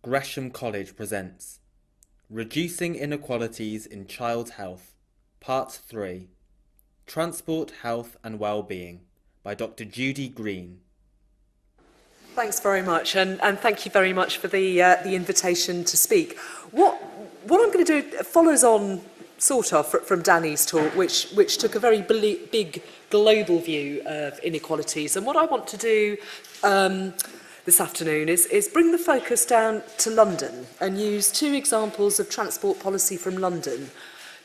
Gresham College presents Reducing Inequalities in Child Health, Part 3, Transport, Health and Wellbeing by Dr. Judy Green. Thanks very much, and thank you very much for the invitation to speak. What I'm going to do follows on sort of from Danny's talk, which took a very big global view of inequalities. And what I want to do this afternoon is bring the focus down to London and use two examples of transport policy from London,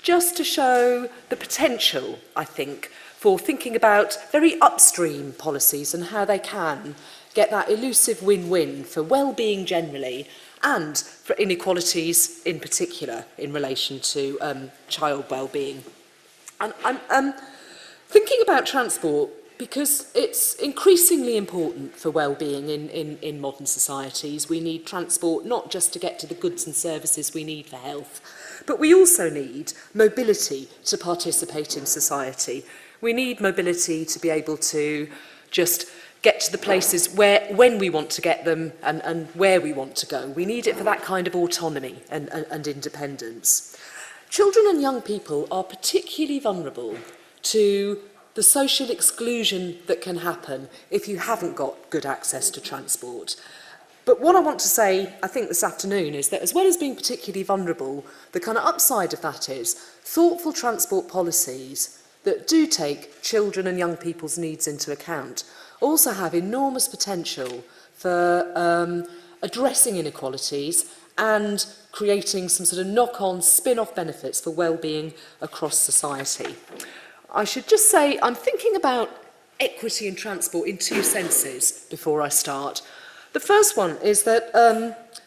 just to show the potential, I think, for thinking about very upstream policies and how they can get that elusive win-win for well-being generally and for inequalities in particular in relation to child well-being. And I'm thinking about transport because it's increasingly important for well-being in modern societies. We need transport not just to get to the goods and services we need for health, but we also need mobility to participate in society. We need mobility to be able to just get to the places when we want to get them and where we want to go. We need it for that kind of autonomy and independence. Children and young people are particularly vulnerable to the social exclusion that can happen if you haven't got good access to transport. But what I want to say, I think, this afternoon is that as well as being particularly vulnerable, the kind of upside of that is thoughtful transport policies that do take children and young people's needs into account also have enormous potential for addressing inequalities and creating some sort of knock-on, spin-off benefits for well-being across society. I should just say I'm thinking about equity in transport in two senses before I start. The first one is that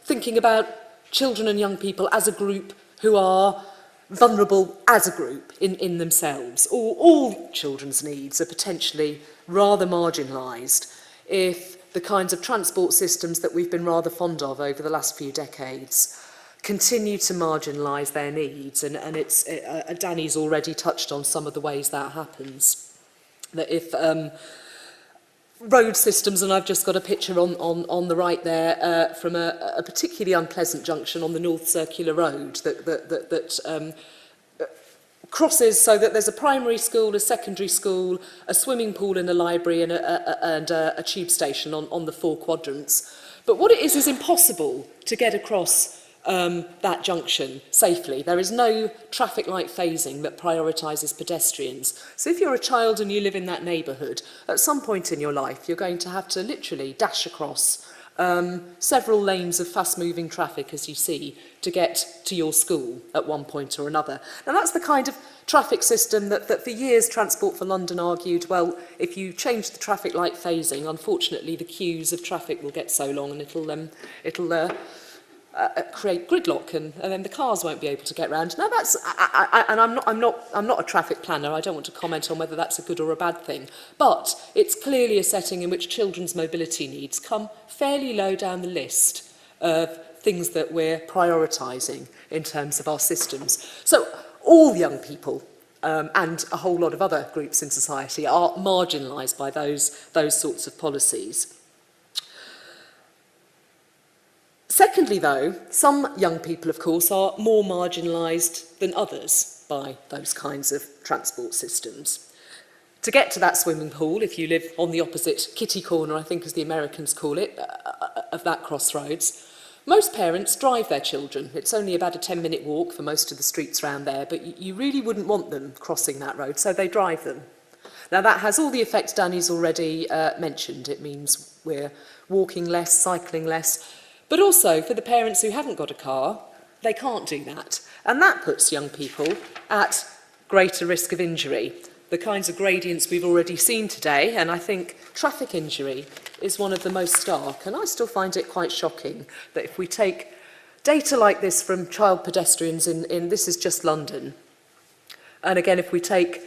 thinking about children and young people as a group who are vulnerable as a group in themselves. All children's needs are potentially rather marginalised if the kinds of transport systems that we've been rather fond of over the last few decades continue to marginalise their needs. And Danny's already touched on some of the ways that happens. That if road systems, and I've just got a picture on the right there from a particularly unpleasant junction on the North Circular Road that crosses so that there's a primary school, a secondary school, a swimming pool and a library and a tube station on the four quadrants. But what it is impossible to get across that junction safely. There is no traffic light phasing that prioritises pedestrians. So if you're a child and you live in that neighbourhood, at some point in your life you're going to have to literally dash across several lanes of fast-moving traffic, as you see, to get to your school at one point or another. Now that's the kind of traffic system that for years Transport for London argued, well, if you change the traffic light phasing, unfortunately the queues of traffic will get so long and it'll create gridlock and then the cars won't be able to get round. Now that's, and I'm not a traffic planner, I don't want to comment on whether that's a good or a bad thing, but it's clearly a setting in which children's mobility needs come fairly low down the list of things that we're prioritising in terms of our systems. So all young people and a whole lot of other groups in society are marginalised by those sorts of policies. Secondly, though, some young people, of course, are more marginalised than others by those kinds of transport systems. To get to that swimming pool, if you live on the opposite kitty corner, I think as the Americans call it, of that crossroads, most parents drive their children. It's only about a 10-minute walk for most of the streets around there, but you really wouldn't want them crossing that road, so they drive them. Now that has all the effects Danny's already mentioned. It means we're walking less, cycling less, but also for the parents who haven't got a car, they can't do that. And that puts young people at greater risk of injury. The kinds of gradients we've already seen today, and I think traffic injury is one of the most stark, and I still find it quite shocking that if we take data like this from child pedestrians in this is just London, and again if we take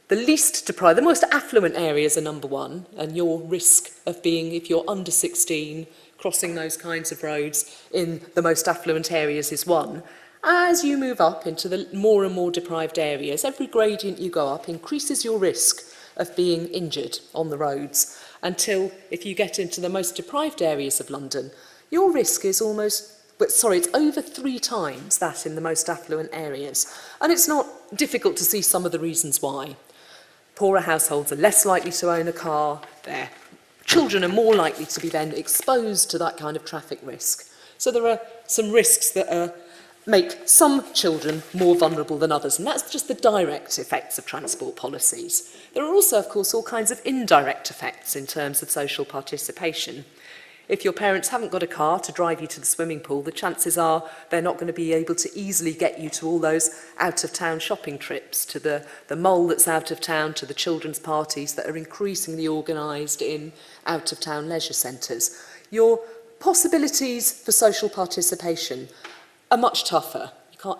the least deprived, the most affluent areas are number one, and your risk of being, if you're under 16, crossing those kinds of roads in the most affluent areas is one. As you move up into the more and more deprived areas, every gradient you go up increases your risk of being injured on the roads, until if you get into the most deprived areas of London, your risk is almost it's over 3 times that in the most affluent areas. And it's not difficult to see some of the reasons why. Poorer households are less likely to own a car, their children are more likely to be then exposed to that kind of traffic risk. So there are some risks that make some children more vulnerable than others, and that's just the direct effects of transport policies. There are also, of course, all kinds of indirect effects in terms of social participation. If your parents haven't got a car to drive you to the swimming pool, the chances are they're not going to be able to easily get you to all those out-of-town shopping trips, to the mole that's out of town, to the children's parties that are increasingly organised in out-of-town leisure centres. Your possibilities for social participation are much tougher.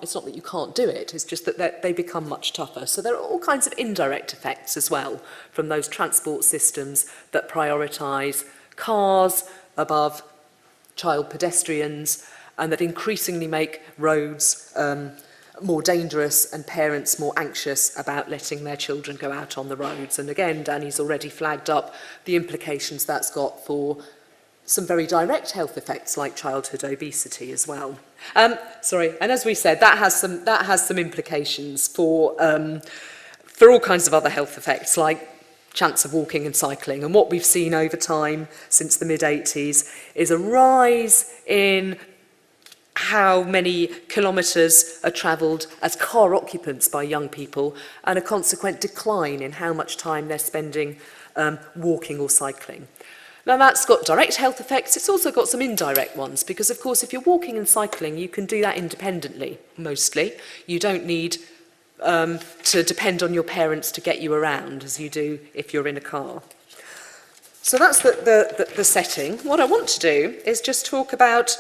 It's not that you can't do it, it's just that they become much tougher. So there are all kinds of indirect effects as well from those transport systems that prioritise cars above child pedestrians, and that increasingly make roads more dangerous and parents more anxious about letting their children go out on the roads. And again, Danny's already flagged up the implications that's got for some very direct health effects like childhood obesity as well. And as we said, that has some implications for all kinds of other health effects, like chance of walking and cycling. And what we've seen over time since the mid-80s is a rise in how many kilometres are travelled as car occupants by young people, and a consequent decline in how much time they're spending walking or cycling. Now that's got direct health effects, it's also got some indirect ones, because of course if you're walking and cycling you can do that independently, mostly. You don't need to depend on your parents to get you around as you do if you're in a car. So that's the setting. What I want to do is just talk about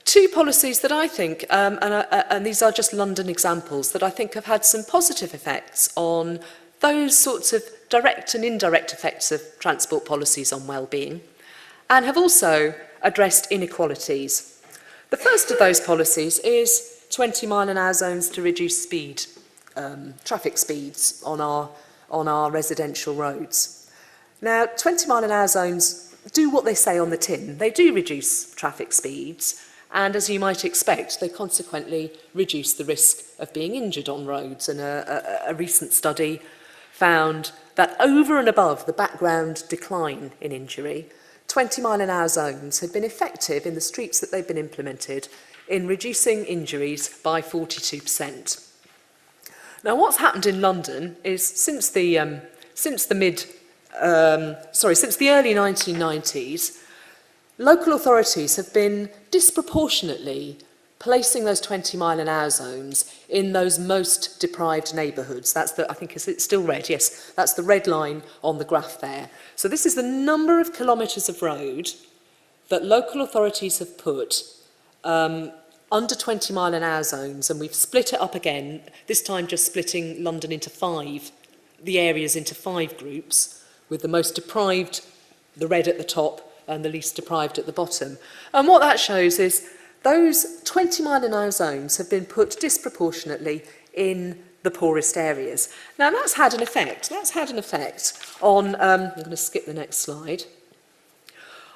2 policies that I think, and these are just London examples, that I think have had some positive effects on those sorts of direct and indirect effects of transport policies on well-being, and have also addressed inequalities. The first of those policies is 20-mile-an-hour zones to reduce speed, traffic speeds on our residential roads. Now, 20-mile-an-hour zones do what they say on the tin. They do reduce traffic speeds, and as you might expect, they consequently reduce the risk of being injured on roads. And a recent study found that over and above the background decline in injury, 20-mile-an-hour zones had been effective in the streets that they've been implemented in reducing injuries by 42%. Now, what's happened in London is since the early 1990s, local authorities have been disproportionately placing those 20-mile-an-hour zones in those most deprived neighbourhoods. That's I think it's still red, yes, that's the red line on the graph there. So this is the number of kilometres of road that local authorities have put under 20-mile-an-hour zones, and we've split it up again, this time just splitting London into 5, the areas into 5 groups, with the most deprived, the red at the top, and the least deprived at the bottom. And what that shows is those 20-mile-an-hour zones have been put disproportionately in the poorest areas. Now that's had an effect. That's had an effect on, I'm going to skip the next slide,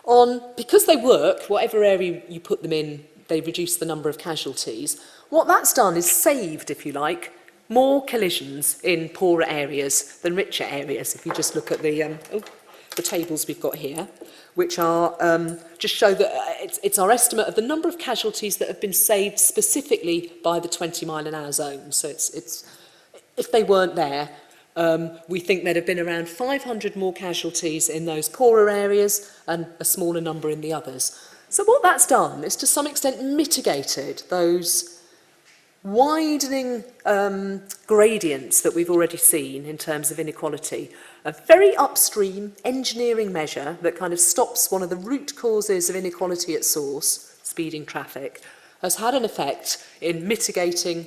on, because they work, whatever area you put them in, they reduce the number of casualties. What that's done is saved, if you like, more collisions in poorer areas than richer areas. If you just look at the tables we've got here, which are just show that it's our estimate of the number of casualties that have been saved specifically by the 20-mile-an-hour zone. So it's if they weren't there, we think there'd have been around 500 more casualties in those poorer areas and a smaller number in the others. So what that's done is to some extent mitigated those widening gradients that we've already seen in terms of inequality. A very upstream engineering measure that kind of stops one of the root causes of inequality at source, speeding traffic, has had an effect in mitigating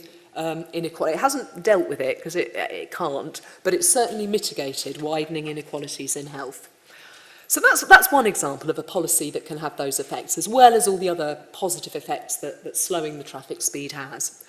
inequality. It hasn't dealt with it because it can't, but it's certainly mitigated widening inequalities in health. So that's one example of a policy that can have those effects, as well as all the other positive effects that slowing the traffic speed has.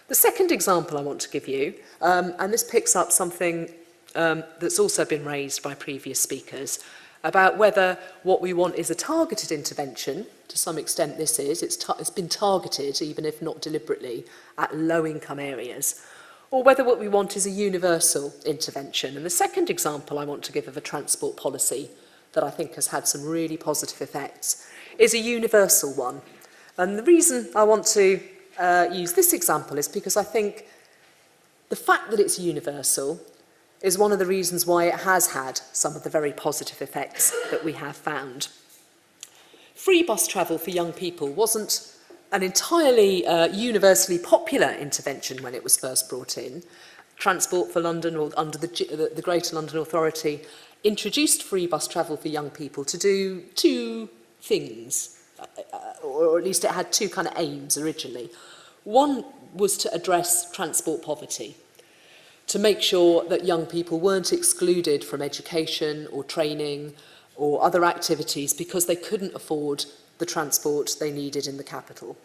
The second example I want to give you, and this picks up something that's also been raised by previous speakers, about whether what we want is a targeted intervention. To some extent this is, it's been targeted, even if not deliberately, at low-income areas, or whether what we want is a universal intervention. And the second example I want to give of a transport policy that I think has had some really positive effects is a universal one. And the reason I want to use this example is because I think the fact that it's universal is one of the reasons why it has had some of the very positive effects that we have found. Free bus travel for young people wasn't an entirely universally popular intervention when it was first brought in. Transport for London, or under the Greater London Authority, introduced free bus travel for young people to do two things, or at least it had two kind of aims originally. One was to address transport poverty, to make sure that young people weren't excluded from education or training or other activities because they couldn't afford the transport they needed in the capital.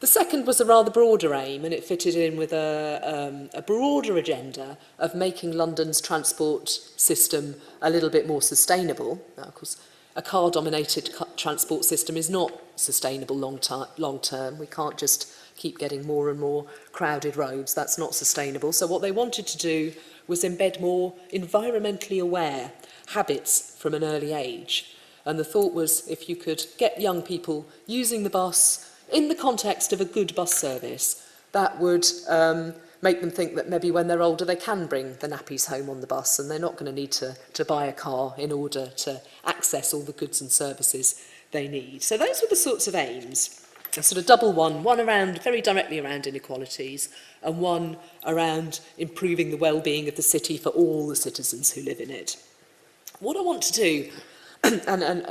The second was a rather broader aim, and it fitted in with a broader agenda of making London's transport system a little bit more sustainable. Now, of course, a car-dominated transport system is not sustainable long term. We can't just keep getting more and more crowded roads. That's not sustainable. So what they wanted to do was embed more environmentally aware habits from an early age. And the thought was, if you could get young people using the bus in the context of a good bus service, that would make them think that maybe when they're older they can bring the nappies home on the bus and they're not going to need to buy a car in order to access all the goods and services they need. So those were the sorts of aims. A sort of double one around, very directly around inequalities, and one around improving the well-being of the city for all the citizens who live in it. What I want to do, and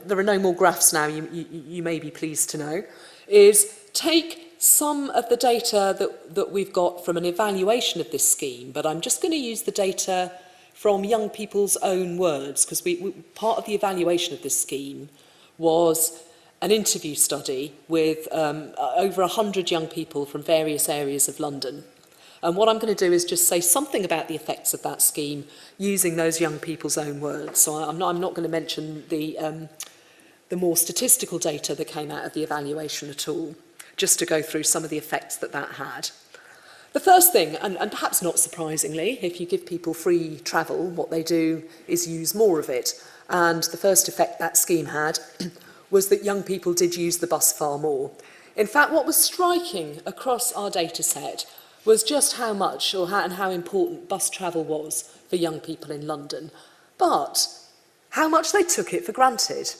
there are no more graphs now, you may be pleased to know, is take some of the data that we've got from an evaluation of this scheme, but I'm just going to use the data from young people's own words, because part of the evaluation of this scheme was an interview study with over 100 young people from various areas of London. And what I'm going to do is just say something about the effects of that scheme using those young people's own words. So I'm not going to mention the more statistical data that came out of the evaluation at all, just to go through some of the effects that had. The first thing, and perhaps not surprisingly, if you give people free travel, what they do is use more of it. And the first effect that scheme had was that young people did use the bus far more. In fact, what was striking across our data set was just how much and how important bus travel was for young people in London, but how much they took it for granted.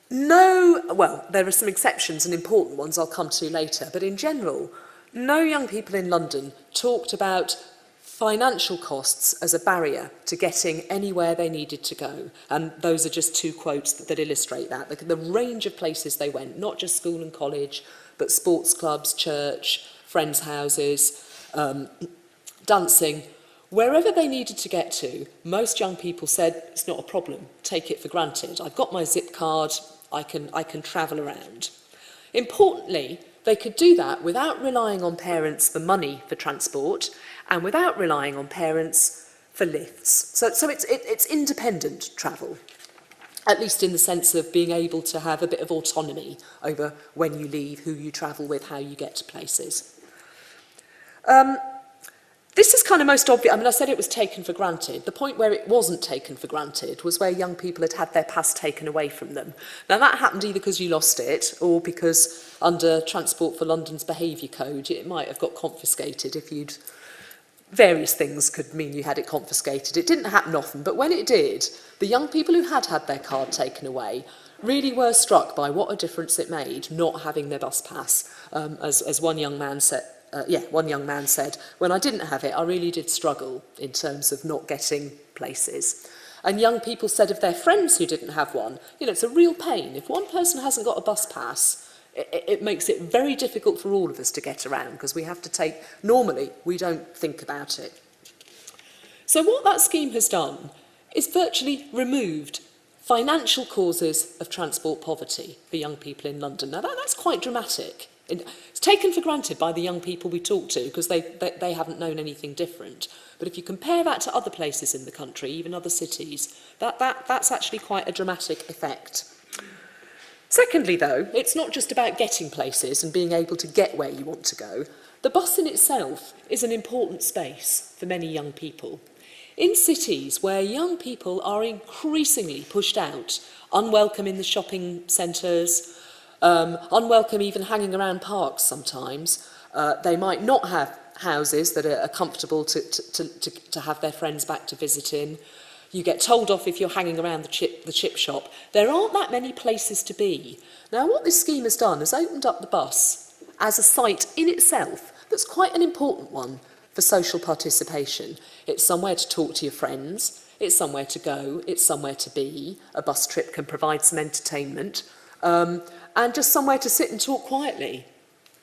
Well, there are some exceptions and important ones I'll come to later, but in general, no young people in London talked about financial costs as a barrier to getting anywhere they needed to go. And those are just two quotes that illustrate that. The range of places they went, not just school and college, but sports clubs, church, friends' houses, dancing. Wherever they needed to get to, most young people said, it's not a problem, take it for granted. I've got my zip card, I can travel around. Importantly, they could do that without relying on parents for money for transport and without relying on parents for lifts. So it's independent travel, at least in the sense of being able to have a bit of autonomy over when you leave, who you travel with, how you get to places. This is kind of most obvious. I mean, I said it was taken for granted. The point where it wasn't taken for granted was where young people had their pass taken away from them. Now, that happened either because you lost it or because under Transport for London's behaviour code, it might have got confiscated if you'd... Various things could mean you had it confiscated. It didn't happen often, but when it did, the young people who had their card taken away really were struck by what a difference it made not having their bus pass. As one young man said, when I didn't have it, I really did struggle in terms of not getting places. And young people said of their friends who didn't have one, it's a real pain. If one person hasn't got a bus pass, it makes it very difficult for all of us to get around because we have to normally we don't think about it. So what that scheme has done is virtually removed financial causes of transport poverty for young people in London. Now that's quite dramatic. It's taken for granted by the young people we talk to because they haven't known anything different. But if you compare that to other places in the country, even other cities, that's actually quite a dramatic effect. Secondly, though, it's not just about getting places and being able to get where you want to go. The bus in itself is an important space for many young people. In cities where young people are increasingly pushed out, unwelcome in the shopping centres, unwelcome even hanging around parks sometimes, they might not have houses that are comfortable to have their friends back to visit in. You get told off if you're hanging around the chip shop. There aren't that many places to be. Now, what this scheme has done is opened up the bus as a site in itself that's quite an important one for social participation. It's somewhere to talk to your friends, it's somewhere to go, it's somewhere to be. A bus trip can provide some entertainment, and just somewhere to sit and talk quietly,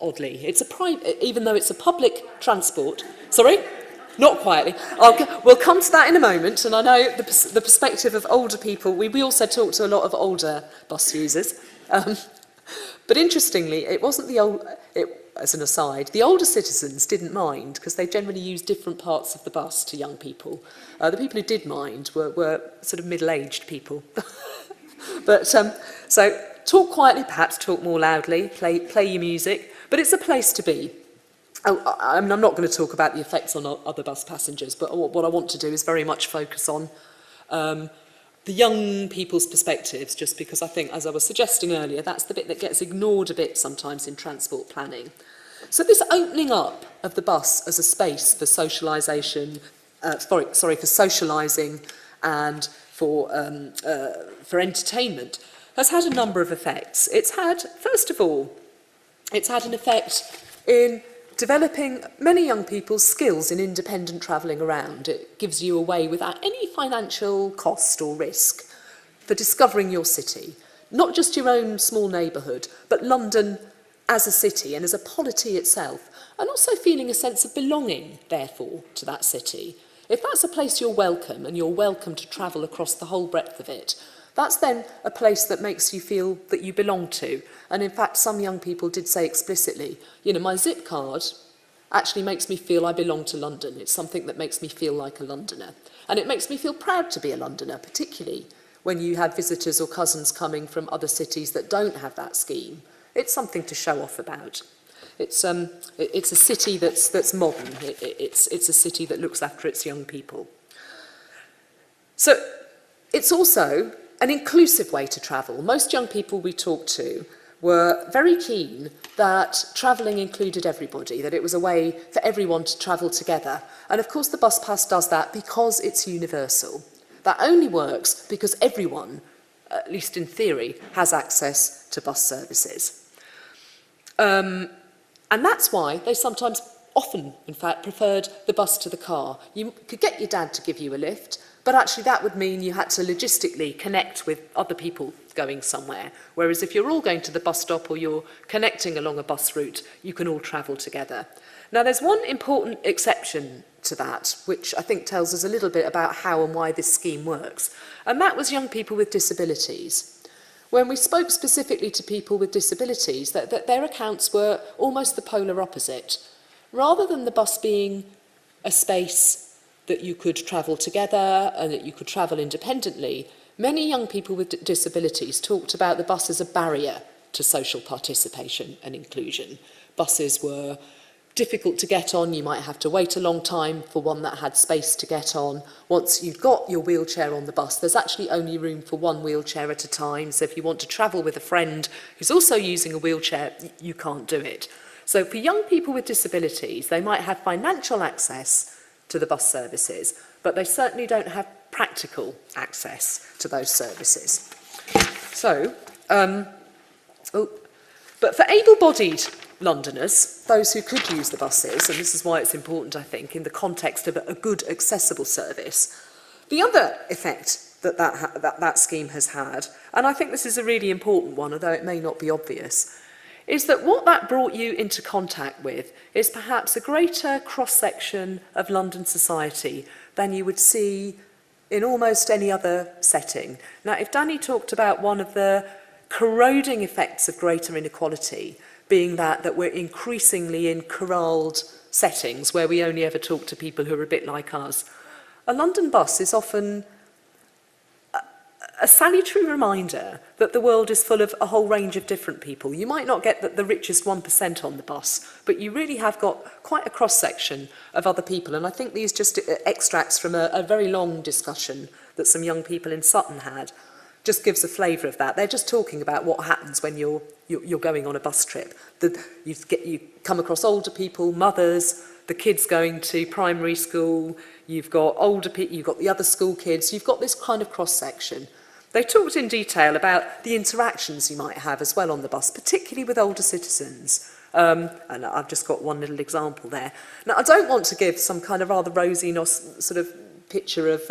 oddly. It's a private, even though it's a public transport. Sorry? Not quietly. We'll come to that in a moment, and I know the perspective of older people, we also talk to a lot of older bus users. But interestingly, it wasn't as an aside, the older citizens didn't mind because they generally used different parts of the bus to young people. The people who did mind were sort of middle-aged people. But so talk quietly, perhaps talk more loudly, play your music, but it's a place to be. I'm not going to talk about the effects on other bus passengers, but what I want to do is very much focus on the young people's perspectives, just because I think, as I was suggesting earlier, that's the bit that gets ignored a bit sometimes in transport planning. So this opening up of the bus as a space for socialisation, for socialising and for entertainment has had a number of effects. It's had, first of all, it's had an effect in developing many young people's skills in independent travelling around. It gives you a way without any financial cost or risk for discovering your city, not just your own small neighbourhood, but London as a city and as a polity itself, and also feeling a sense of belonging, therefore, to that city. If that's a place you're welcome and you're welcome to travel across the whole breadth of it, that's then a place that makes you feel that you belong to. And in fact, some young people did say explicitly, you know, my zip card actually makes me feel I belong to London. It's something that makes me feel like a Londoner. And it makes me feel proud to be a Londoner, particularly when you have visitors or cousins coming from other cities that don't have that scheme. It's something to show off about. It's a city that's modern. It's a city that looks after its young people. So it's also an inclusive way to travel. Most young people we talked to were very keen that travelling included everybody, that it was a way for everyone to travel together. And of course the bus pass does that because it's universal. That only works because everyone, at least in theory, has access to bus services. And that's why they sometimes, often in fact, preferred the bus to the car. You could get your dad to give you a lift, but actually that would mean you had to logistically connect with other people going somewhere. Whereas if you're all going to the bus stop or you're connecting along a bus route, you can all travel together. Now there's one important exception to that, which I think tells us a little bit about how and why this scheme works. And that was young people with disabilities. When we spoke specifically to people with disabilities, that their accounts were almost the polar opposite. Rather than the bus being a space that you could travel together and that you could travel independently, many young people with disabilities talked about the bus as a barrier to social participation and inclusion. Buses were difficult to get on. You might have to wait a long time for one that had space to get on. Once you've got your wheelchair on the bus, there's actually only room for one wheelchair at a time. So if you want to travel with a friend who's also using a wheelchair, you can't do it. So for young people with disabilities, they might have financial access to the bus services, but they certainly don't have practical access to those services. So, but for able-bodied Londoners, those who could use the buses, and this is why it's important, I think, in the context of a good, accessible service, the other effect that scheme has had, and I think this is a really important one, although it may not be obvious, is that what that brought you into contact with is perhaps a greater cross-section of London society than you would see in almost any other setting. Now, if Danny talked about one of the corroding effects of greater inequality being that we're increasingly in corralled settings where we only ever talk to people who are a bit like us, a London bus is often a salutary reminder that the world is full of a whole range of different people. You might not get the richest 1% on the bus, but you really have got quite a cross-section of other people. And I think these just extracts from a very long discussion that some young people in Sutton had just gives a flavour of that. They're just talking about what happens when you're going on a bus trip. You come across older people, mothers, the kids going to primary school, you've got older people, you've got the other school kids, you've got this kind of cross-section. They talked in detail about the interactions you might have as well on the bus, particularly with older citizens. And I've just got one little example there. Now, I don't want to give some kind of rather rosy sort of picture of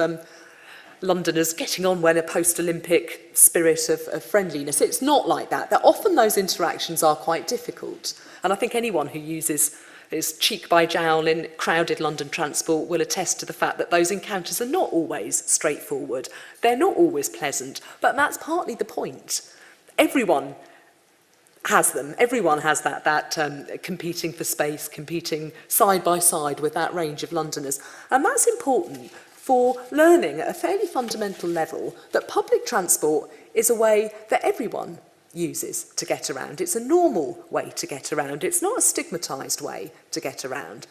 Londoners getting on when a post-Olympic spirit of friendliness. It's not like that. That often those interactions are quite difficult. And I think anyone who uses his cheek by jowl in crowded London transport will attest to the fact that those encounters are not always straightforward. They're not always pleasant, but that's partly the point. Everyone has them. Everyone has that competing for space, competing side by side with that range of Londoners. And that's important for learning at a fairly fundamental level that public transport is a way that everyone uses to get around. It's a normal way to get around. It's not a stigmatised way to get around.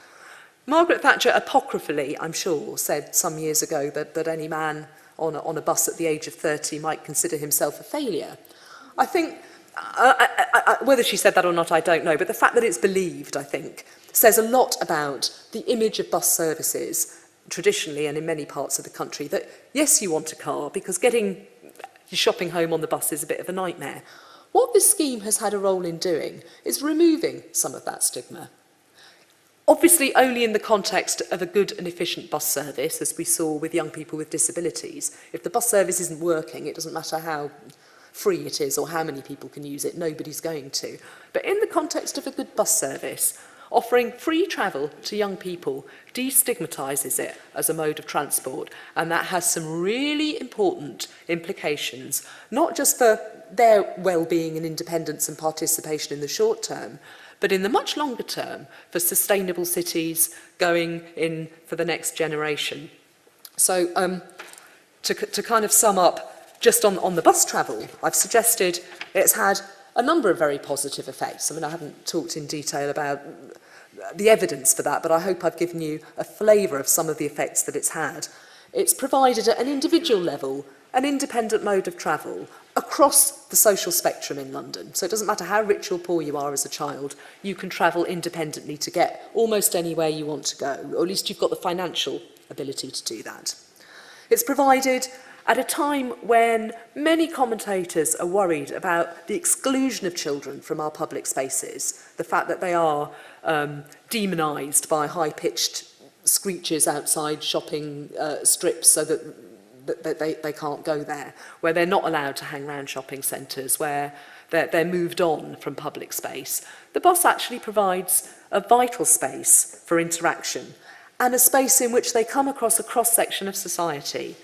Margaret Thatcher apocryphally, I'm sure, said some years ago that any man on a bus at the age of 30 might consider himself a failure. I think, whether she said that or not, I don't know, but the fact that it's believed, I think, says a lot about the image of bus services traditionally and in many parts of the country, that yes, you want a car because getting your shopping home on the bus is a bit of a nightmare. What this scheme has had a role in doing is removing some of that stigma. Obviously only in the context of a good and efficient bus service, as we saw with young people with disabilities. If the bus service isn't working, it doesn't matter how free it is or how many people can use it, nobody's going to. But in the context of a good bus service, offering free travel to young people destigmatises it as a mode of transport, and that has some really important implications, not just for their well-being and independence and participation in the short term, but in the much longer term for sustainable cities going in for the next generation. So to kind of sum up just on the bus travel, I've suggested it's had a number of very positive effects. I mean, I haven't talked in detail about the evidence for that, but I hope I've given you a flavour of some of the effects that it's had. It's provided at an individual level an independent mode of travel across the social spectrum in London. So it doesn't matter how rich or poor you are as a child, you can travel independently to get almost anywhere you want to go, or at least you've got the financial ability to do that. It's provided at a time when many commentators are worried about the exclusion of children from our public spaces, the fact that they are demonised by high-pitched screeches outside shopping strips so that they can't go there, where they're not allowed to hang around shopping centres, where they're moved on from public space. The bus actually provides a vital space for interaction and a space in which they come across a cross-section of society.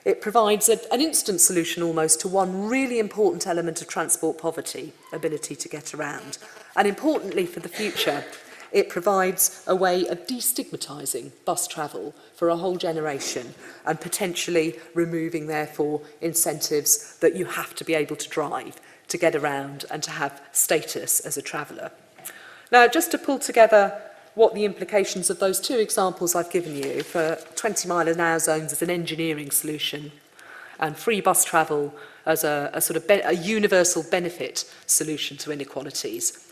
It provides an instant solution almost to one really important element of transport poverty, ability to get around. And importantly for the future, it provides a way of destigmatising bus travel for a whole generation and potentially removing, therefore, incentives that you have to be able to drive to get around and to have status as a traveller. Now, just to pull together what the implications of those two examples I've given you for 20-mile-an-hour zones as an engineering solution and free bus travel as a sort of a universal benefit solution to inequalities.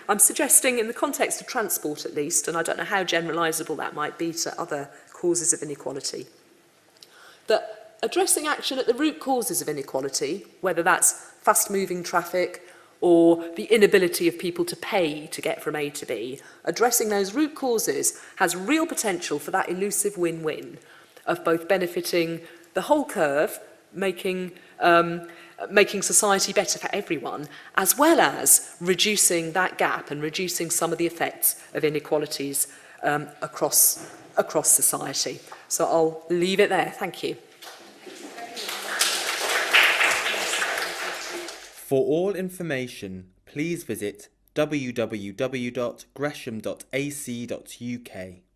I'm suggesting, in the context of transport at least, and I don't know how generalisable that might be to other causes of inequality, that addressing action at the root causes of inequality, whether that's fast-moving traffic or the inability of people to pay to get from A to B, addressing those root causes has real potential for that elusive win-win of both benefiting the whole curve, making society better for everyone, as well as reducing that gap and reducing some of the effects of inequalities across society. So I'll leave it there. Thank you. For all information, please visit www.gresham.ac.uk.